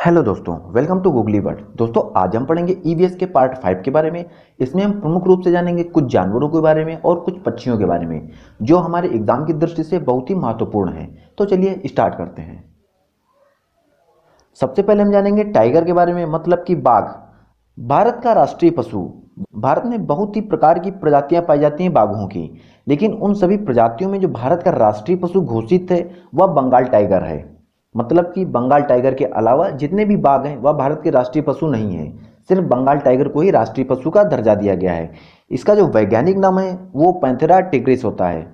Hello दोस्तों, welcome to googly word. दोस्तों, आज हम पढ़ेंगे ईवीएस के पार्ट 5 के बारे में। इसमें हम प्रमुख रूप से जानेंगे कुछ जानवरों के बारे में और कुछ पक्षियों के बारे में जो हमारे एग्जाम की दृष्टि से बहुत ही महत्वपूर्ण है। तो चलिए स्टार्ट करते हैं। सबसे पहले हम जानेंगे टाइगर के बारे में, मतलब कि बाघ। भारत का राष्ट्रीय पशु। भारत में बहुत ही प्रकार की प्रजातियां पाई जाती हैं बाघों की, लेकिन उन सभी प्रजातियों में जो भारत का राष्ट्रीय पशु घोषित है वह बंगाल टाइगर है। मतलब कि बंगाल टाइगर के अलावा जितने भी बाघ हैं वह भारत के राष्ट्रीय पशु नहीं है। सिर्फ बंगाल टाइगर को ही राष्ट्रीय पशु का दर्जा दिया गया है। इसका जो वैज्ञानिक नाम है वो पैंथेरा टिग्रिस होता है।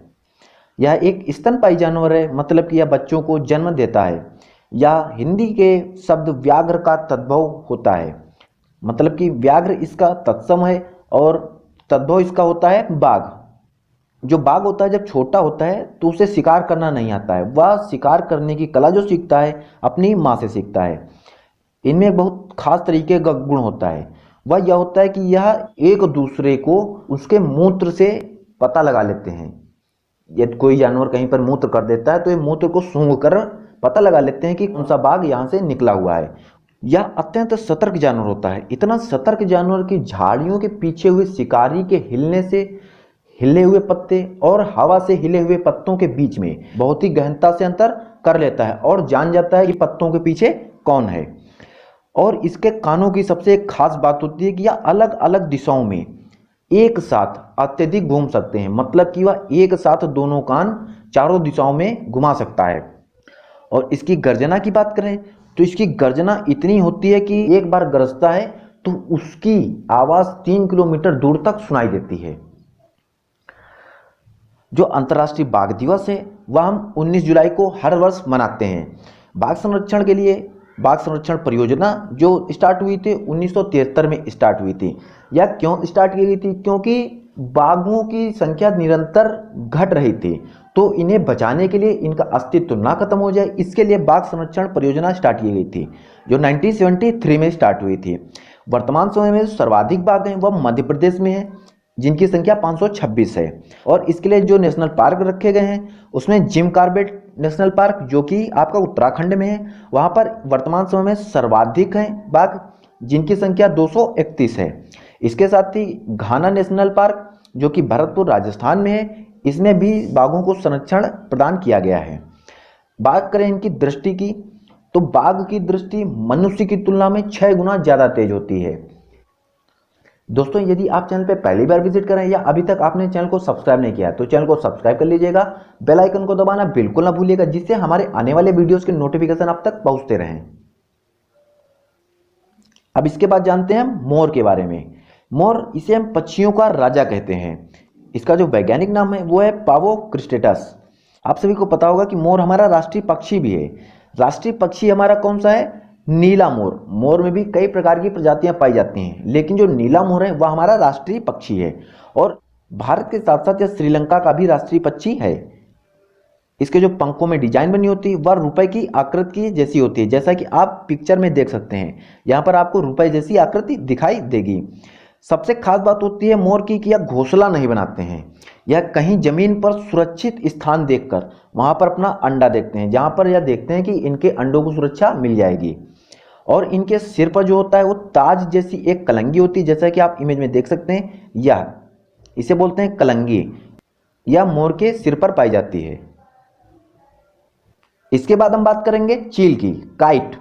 यह एक स्तनपायी जानवर है, मतलब कि यह बच्चों को जन्म देता है। या हिंदी के शब्द व्याघ्र का तद्भव होता है, मतलब कि व्याघ्र इसका तत्सम है और तद्भव इसका होता है बाघ। जो बाघ होता है जब छोटा होता है तो उसे शिकार करना नहीं आता है। वह शिकार करने की कला जो सीखता है अपनी माँ से सीखता है। इनमें एक बहुत खास तरीके का गुण होता है, वह यह होता है कि यह एक दूसरे को उसके मूत्र से पता लगा लेते हैं। यदि कोई जानवर कहीं पर मूत्र कर देता है तो ये मूत्र को सूंघ कर पता लगा लेते हैं कि कौन सा बाघ यहाँ से निकला हुआ है। यह अत्यंत सतर्क जानवर होता है। इतना सतर्क जानवर कि झाड़ियों के पीछे हुए शिकारी के हिलने से हिले हुए पत्ते और हवा से हिले हुए पत्तों के बीच में बहुत ही गहनता से अंतर कर लेता है और जान जाता है कि पत्तों के पीछे कौन है। और इसके कानों की सबसे एक खास बात होती है कि यह अलग अलग दिशाओं में एक साथ अत्यधिक घूम सकते हैं। मतलब कि वह एक साथ दोनों कान चारों दिशाओं में घुमा सकता है। और इसकी गर्जना की बात करें तो इसकी गर्जना इतनी होती है कि एक बार गरजता है तो उसकी आवाज 3 किलोमीटर दूर तक सुनाई देती है। जो अंतर्राष्ट्रीय बाघ दिवस है वह हम 19 जुलाई को हर वर्ष मनाते हैं। बाघ संरक्षण के लिए बाघ संरक्षण परियोजना जो स्टार्ट हुई थी 1973 में स्टार्ट हुई थी। यह क्यों स्टार्ट की गई थी? क्योंकि बाघों की संख्या निरंतर घट रही थी, तो इन्हें बचाने के लिए, इनका अस्तित्व ना खत्म हो जाए, इसके लिए बाघ संरक्षण परियोजना स्टार्ट की गई थी जो 1973 में स्टार्ट हुई थी। वर्तमान समय में सर्वाधिक बाघ हैं वह मध्य प्रदेश में है, जिनकी संख्या 526 है। और इसके लिए जो नेशनल पार्क रखे गए हैं उसमें जिम कॉर्बेट नेशनल पार्क जो कि आपका उत्तराखंड में है, वहाँ पर वर्तमान समय में सर्वाधिक हैं बाघ, जिनकी संख्या 231 है। इसके साथ ही घाना नेशनल पार्क जो कि भरतपुर राजस्थान में है, इसमें भी बाघों को संरक्षण प्रदान किया गया है। बात करें इनकी दृष्टि की तो बाघ की दृष्टि मनुष्य की तुलना में 6 गुना ज़्यादा तेज होती है। दोस्तों, यदि आप चैनल पे पहली बार विजिट करें या अभी तक आपने चैनल को सब्सक्राइब नहीं किया तो चैनल को सब्सक्राइब कर लीजिएगा। बेल आइकन को दबाना बिल्कुल ना भूलिएगा, जिससे हमारे आने वाले वीडियोस के नोटिफिकेशन आप तक पहुंचते रहें। अब इसके बाद जानते हैं हम मोर के बारे में। मोर, इसे हम पक्षियों का राजा कहते हैं। इसका जो वैज्ञानिक नाम है वो है पावो क्रिस्टेटस। आप सभी को पता होगा कि मोर हमारा राष्ट्रीय पक्षी भी है। राष्ट्रीय पक्षी हमारा कौन सा है? नीला मोर। मोर में भी कई प्रकार की प्रजातियां पाई जाती हैं, लेकिन जो नीला मोर है वह हमारा राष्ट्रीय पक्षी है। और भारत के साथ साथ यह श्रीलंका का भी राष्ट्रीय पक्षी है। इसके जो पंखों में डिजाइन बनी होती है वह रुपए की आकृति जैसी होती है, जैसा कि आप पिक्चर में देख सकते हैं। यहाँ पर आपको रुपए जैसी आकृति दिखाई देगी। सबसे खास बात होती है मोर की कि यह घोंसला नहीं बनाते हैं। यह कहीं जमीन पर सुरक्षित स्थान देखकर वहां पर अपना अंडा देखते हैं, जहां पर यह देखते हैं कि इनके अंडों को सुरक्षा मिल जाएगी। और इनके सिर पर जो होता है वो ताज जैसी एक कलंगी होती है, जैसा कि आप इमेज में देख सकते हैं। यह इसे बोलते हैं कलंगी। यह मोर के सिर पर पाई जाती है। इसके बाद हम बात करेंगे चील की, काइट।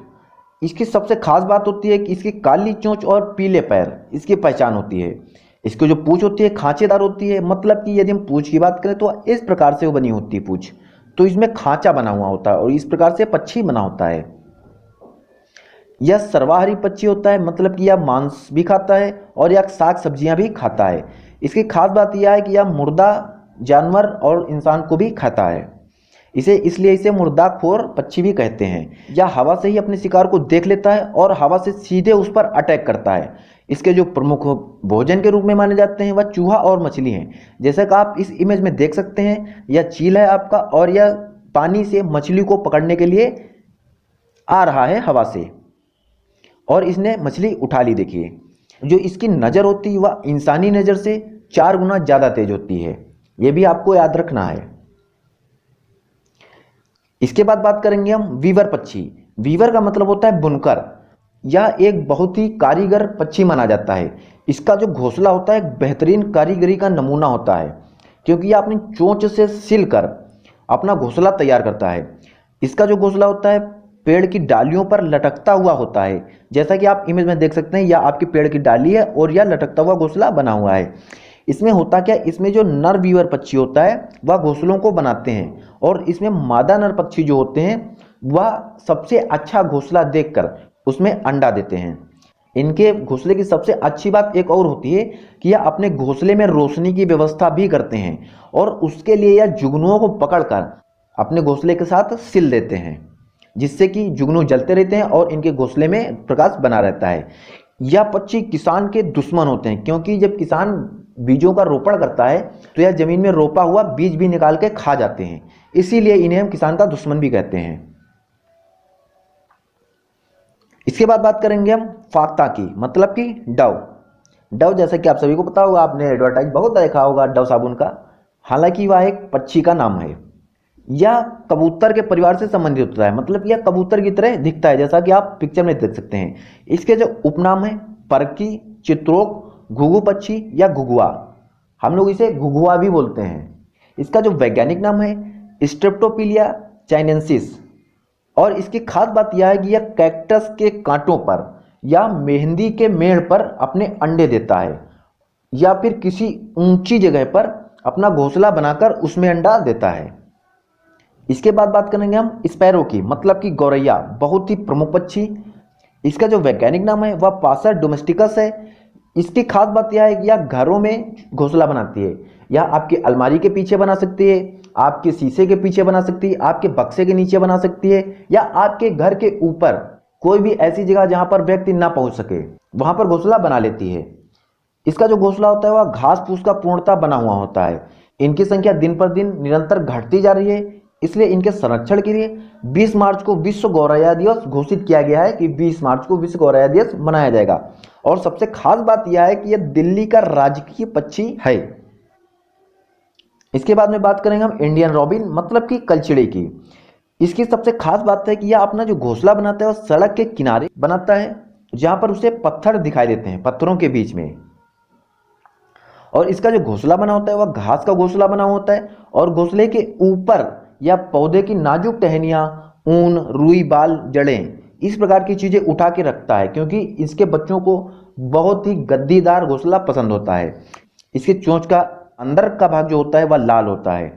इसकी सबसे खास बात होती है कि इसकी काली चोंच और पीले पैर इसकी पहचान होती है। इसकी जो पूंछ होती है खांचेदार होती है, मतलब कि यदि हम पूंछ की बात करें तो इस प्रकार से वो बनी होती है पूंछ, तो इसमें खांचा बना हुआ होता है और इस प्रकार से पक्षी बना होता है। यह सर्वाहारी पक्षी होता है, मतलब कि यह मांस भी खाता है और यह साग सब्जियां भी खाता है। इसकी खास बात यह है कि यह मुर्दा जानवर और इंसान को भी खाता है। इसलिए इसे मुर्दाखोर पक्षी भी कहते हैं। यह हवा से ही अपने शिकार को देख लेता है और हवा से सीधे उस पर अटैक करता है। इसके जो प्रमुख भोजन के रूप में माने जाते हैं वह चूहा और मछली हैं। जैसा कि आप इस इमेज में देख सकते हैं, यह चील है आपका और यह पानी से मछली को पकड़ने के लिए आ रहा है हवा से, और इसने मछली उठा ली। देखिए, जो इसकी नज़र होती है वह इंसानी नज़र से 4 गुना ज़्यादा तेज होती है। यह भी आपको याद रखना है। इसके बाद बात करेंगे हम वीवर पक्षी। वीवर का मतलब होता है बुनकर। यह एक बहुत ही कारीगर पक्षी माना जाता है। इसका जो घोंसला होता है एक बेहतरीन कारीगरी का नमूना होता है, क्योंकि यह अपनी चोंच से सिलकर अपना घोंसला तैयार करता है। इसका जो घोंसला होता है पेड़ की डालियों पर लटकता हुआ होता है, जैसा कि आप इमेज में देख सकते हैं। यह आपकी पेड़ की डाली है और यह लटकता हुआ घोंसला बना हुआ है। इसमें होता क्या, इसमें जो नर व्यूअर पक्षी होता है वह घोंसलों को बनाते हैं, और इसमें मादा नर पक्षी जो होते हैं वह सबसे अच्छा घोंसला देखकर उसमें अंडा देते हैं। इनके घोंसले की सबसे अच्छी बात एक और होती है कि यह अपने घोंसले में रोशनी की व्यवस्था भी करते हैं, और उसके लिए यह जुगनुओं को पकड़कर अपने घोंसले के साथ सिल देते हैं, जिससे कि जुगनू जलते रहते हैं और इनके घोंसले में प्रकाश बना रहता है। यह पक्षी किसान के दुश्मन होते हैं, क्योंकि जब किसान बीजों का रोपण करता है तो यह जमीन में रोपा हुआ बीज भी निकाल के खा जाते हैं, इसीलिए इन्हें हम किसान का दुश्मन भी कहते हैं। इसके बाद बात करेंगे हम फाख्ता की, मतलब कि डव। डव जैसा कि आप सभी को पता होगा, आपने एडवर्टाइज बहुत देखा होगा डव साबुन का। हालांकि वह एक पक्षी का नाम है। यह कबूतर के परिवार से संबंधित होता है, मतलब यह कबूतर की तरह दिखता है, जैसा कि आप पिक्चर में देख सकते हैं। इसके जो उपनाम है परकी, चित्रोक, घुघु पक्षी या घुघुआ, हम लोग इसे घुघुआ भी बोलते हैं। इसका जो वैज्ञानिक नाम है स्ट्रेप्टोपिलिया चाइनेंसिस, और इसकी खास बात यह है कि यह कैक्टस के कांटों पर या मेहंदी के मेड़ पर अपने अंडे देता है, या फिर किसी ऊंची जगह पर अपना घोंसला बनाकर उसमें अंडा देता है। इसके बाद बात करेंगे हम स्पैरो की, मतलब कि गौरैया, बहुत ही प्रमुख पक्षी। इसका जो वैज्ञानिक नाम है वह पासर डोमेस्टिकस है। इसकी खास बात यह है कि यह घरों में घोंसला बनाती है। यह आपकी अलमारी के पीछे बना सकती है, आपके शीशे के पीछे बना सकती है, आपके बक्से के नीचे बना सकती है, या आपके घर के ऊपर कोई भी ऐसी जगह जहां पर व्यक्ति ना पहुंच सके वहां पर घोंसला बना लेती है। इसका जो घोंसला होता है वह घास फूस का पूर्णतः बना हुआ होता है। इनकी संख्या दिन पर दिन निरंतर घटती जा रही है, इसलिए इनके संरक्षण के लिए 20 मार्च को विश्व गौरैया दिवस घोषित किया गया है कि 20 मार्च को विश्व गौरैया दिवस मनाया जाएगा। और सबसे खास बात यह है कि यह दिल्ली का राजकीय पक्षी है। इसके बाद में बात करेंगे हम इंडियन रॉबिन, मतलब कि कलचिड़ी की। इसकी सबसे खास बात है कि यह अपना जो घोंसला बनाता है वह सड़क के किनारे बनाता है, जहां पर उसे पत्थर दिखाई देते हैं, पत्थरों के बीच में। और इसका जो घोंसला बना होता है वह घास का घोंसला बना होता है, और घोंसले के ऊपर या पौधे की नाजुक टहनियां, ऊन, रुई, बाल, जड़ें, इस प्रकार की चीजें उठा के रखता है, क्योंकि इसके बच्चों को बहुत ही गद्दीदार घोंसला पसंद होता है। इसके चोंच का अंदर का भाग जो होता है वह लाल होता है।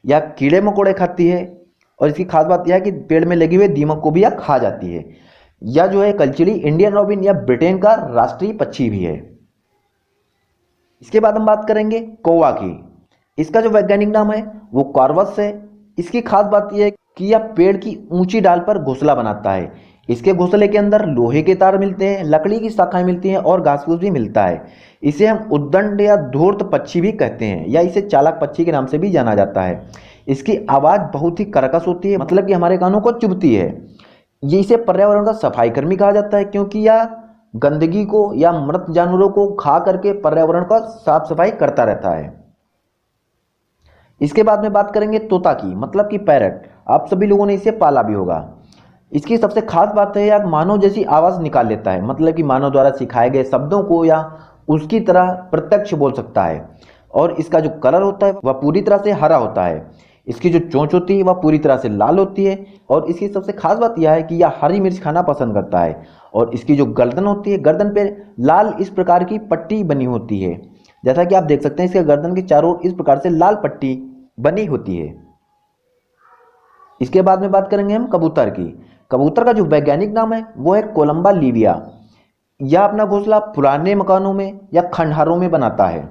यह कीड़े मकोड़े खाती है, और इसकी खास बात यह है कि पेड़ में लगे हुए दीमक को भी यह खा जाती है। यह जो है कलचिड़ी इंडियन रॉबिन या ब्रिटेन का राष्ट्रीय पक्षी भी है। इसके बाद हम बात करेंगे कौवा की। इसका जो वैज्ञानिक नाम है वो कॉर्वस है। इसकी खास बात यह है कि यह पेड़ की ऊंची डाल पर घोंसला बनाता है। इसके घोंसले के अंदर लोहे के तार मिलते हैं, लकड़ी की शाखाएं मिलती हैं और घास फूस भी मिलता है। इसे हम उद्दंड या धूर्त पक्षी भी कहते हैं, या इसे चालाक पक्षी के नाम से भी जाना जाता है। इसकी आवाज़ बहुत ही कर्कश होती है, मतलब कि हमारे कानों को चुभती है। ये इसे पर्यावरण का सफाई कर्मी कहा जाता है, क्योंकि यह गंदगी को या मृत जानवरों को खा करके पर्यावरण का साफ सफाई करता रहता है। इसके बाद में बात करेंगे तोता की, मतलब कि पैरट। आप सभी लोगों ने इसे पाला भी होगा। इसकी सबसे खास बात है यह मानव जैसी आवाज़ निकाल लेता है, मतलब कि मानव द्वारा सिखाए गए शब्दों को या उसकी तरह प्रत्यक्ष बोल सकता है। और इसका जो कलर होता है वह पूरी तरह से हरा होता है। इसकी जो चोंच होती है वह पूरी तरह से लाल होती है, और इसकी सबसे खास बात यह है कि यह हरी मिर्च खाना पसंद करता है। और इसकी जो गर्दन होती है, गर्दन पे लाल इस प्रकार की पट्टी बनी होती है, जैसा कि आप देख सकते हैं इसके गर्दन के चारों ओर इस प्रकार से लाल पट्टी बनी होती है। इसके बाद में बात करेंगे हम कबूतर की। कबूतर का जो वैज्ञानिक नाम है वो है कोलंबा लिविया। यह अपना घोंसला पुराने मकानों में या खंडहरों में बनाता है,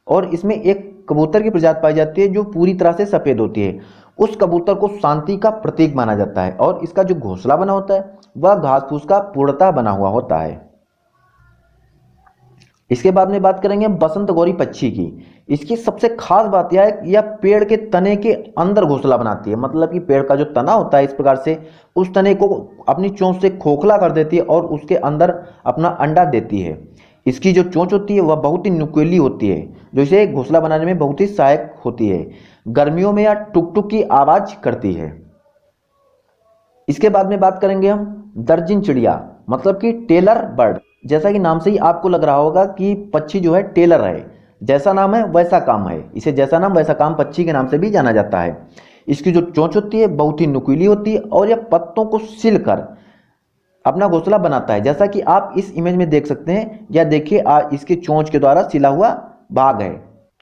और इसमें एक कबूतर की प्रजाति पाई जाती है जो पूरी तरह से सफेद होती है। उस कबूतर को शांति का प्रतीक माना जाता है, और इसका जो घोंसला बना होता है वह घास फूस का पूर्णतः बना हुआ होता है। इसके बाद में बात करेंगे बसंत गौरी पक्षी की। इसकी सबसे खास बात यह है कि यह पेड़ के तने के अंदर घोंसला बनाती है, मतलब कि पेड़ का जो तना होता है इस प्रकार से उस तने को अपनी चोंच से खोखला कर देती है और उसके अंदर अपना अंडा देती है। इसकी जो चोंच होती है वह बहुत ही नुकीली होती है, जो इसे घोंसला बनाने में बहुत ही सहायक होती है। गर्मियों में यह टुक टुक की आवाज करती है। इसके बाद में बात करेंगे हम दर्जिन चिड़िया, मतलब कि टेलर बर्ड। जैसा कि नाम से ही आपको लग रहा होगा कि पक्षी जो है टेलर है, जैसा नाम है वैसा काम है, इसे जैसा नाम वैसा काम पक्षी के नाम से भी जाना जाता है। इसकी जो चोंच होती है बहुत ही नुकीली होती है और यह पत्तों को सिलकर अपना घोंसला बनाता है, जैसा कि आप इस इमेज में देख सकते हैं। या देखिए इसके चोंच के द्वारा सिला हुआ भाग है।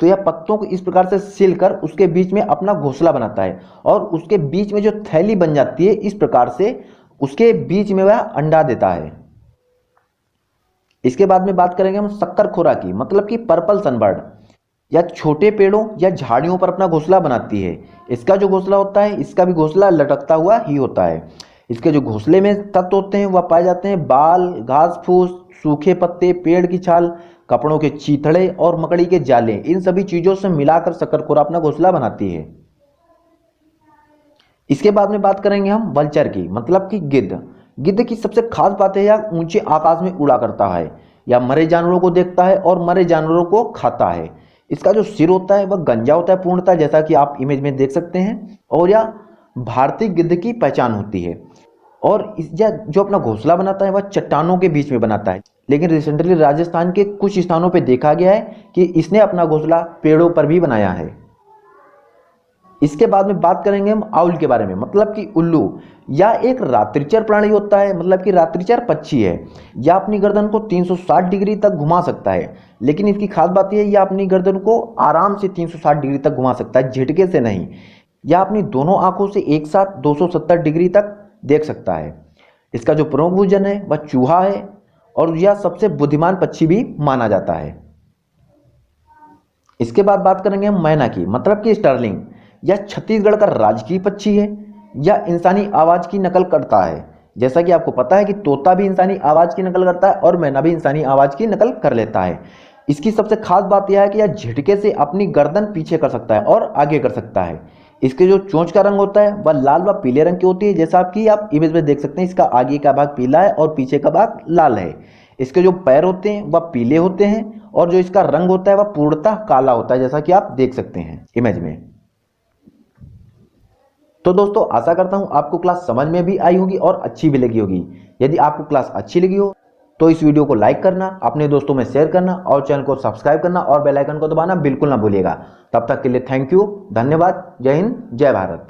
तो यह पत्तों को इस प्रकार से सिलकर उसके बीच में अपना घोंसला बनाता है और उसके बीच में जो थैली बन जाती है इस प्रकार से उसके बीच में वह अंडा देता है। इसके बाद में बात करेंगे हम शक्करखोरा की, मतलब कि पर्पल सनबर्ड। या छोटे पेड़ों या झाड़ियों पर अपना घोंसला बनाती है। इसका जो घोंसला होता है, इसका भी घोंसला लटकता हुआ ही होता है। इसके जो घोंसले में तत्व होते हैं वह पाए जाते हैं बाल, घास फूस, सूखे पत्ते, पेड़ की छाल, कपड़ों के चीथड़े और मकड़ी के जाले। इन सभी चीजों से मिलाकर शक्करखोरा अपना घोंसला बनाती है। इसके बाद में बात करेंगे हम वल्चर की, मतलब कि गिद्ध। गिद्ध की सबसे खास बात है यह ऊंचे आकाश में उड़ा करता है, या मरे जानवरों को देखता है और मरे जानवरों को खाता है। इसका जो सिर होता है वह गंजा होता है पूर्णतः, जैसा कि आप इमेज में देख सकते हैं। और यह भारतीय गिद्ध की पहचान होती है। और यह जो अपना घोंसला बनाता है वह चट्टानों के बीच में बनाता है। लेकिन रिसेंटली राजस्थान के कुछ स्थानों पर देखा गया है कि इसने अपना घोंसला पेड़ों पर भी बनाया है। इसके बाद में बात करेंगे हम आउल के बारे में, मतलब कि उल्लू। यह एक रात्रिचर प्राणी होता है, मतलब कि रात्रिचर पक्षी है। यह अपनी गर्दन को 360 डिग्री तक घुमा सकता है। लेकिन इसकी खास बात यह है यह अपनी गर्दन को आराम से 360 डिग्री तक घुमा सकता है, झटके से नहीं। यह अपनी दोनों आंखों से एक साथ 270 डिग्री तक देख सकता है। इसका जो प्रमुख भोजन है वह चूहा है और यह सबसे बुद्धिमान पक्षी भी माना जाता है। इसके बाद बात करेंगे हम मैना की, मतलब कि स्टर्लिंग। यह छत्तीसगढ़ का राजकीय पक्षी है। यह इंसानी आवाज की नकल करता है। जैसा कि आपको पता है कि तोता भी इंसानी आवाज की नकल करता है और मैना भी इंसानी आवाज की नकल कर लेता है। इसकी सबसे खास बात यह है कि यह झटके से अपनी गर्दन पीछे कर सकता है और आगे कर सकता है। इसके जो चोंच का रंग होता है वह लाल व पीले रंग की होती है, जैसा कि आप इमेज में देख सकते हैं। इसका आगे का भाग पीला है और पीछे का भाग लाल है। इसके जो पैर होते हैं वह पीले होते हैं और जो इसका रंग होता है वह पूर्णतः काला होता है, जैसा कि आप देख सकते हैं इमेज में। तो दोस्तों आशा करता हूं आपको क्लास समझ में भी आई होगी और अच्छी भी लगी होगी। यदि आपको क्लास अच्छी लगी हो तो इस वीडियो को लाइक करना, अपने दोस्तों में शेयर करना और चैनल को सब्सक्राइब करना और बेल आइकन को दबाना बिल्कुल ना भूलिएगा। तब तक के लिए थैंक यू, धन्यवाद। जय हिंद, जय भारत।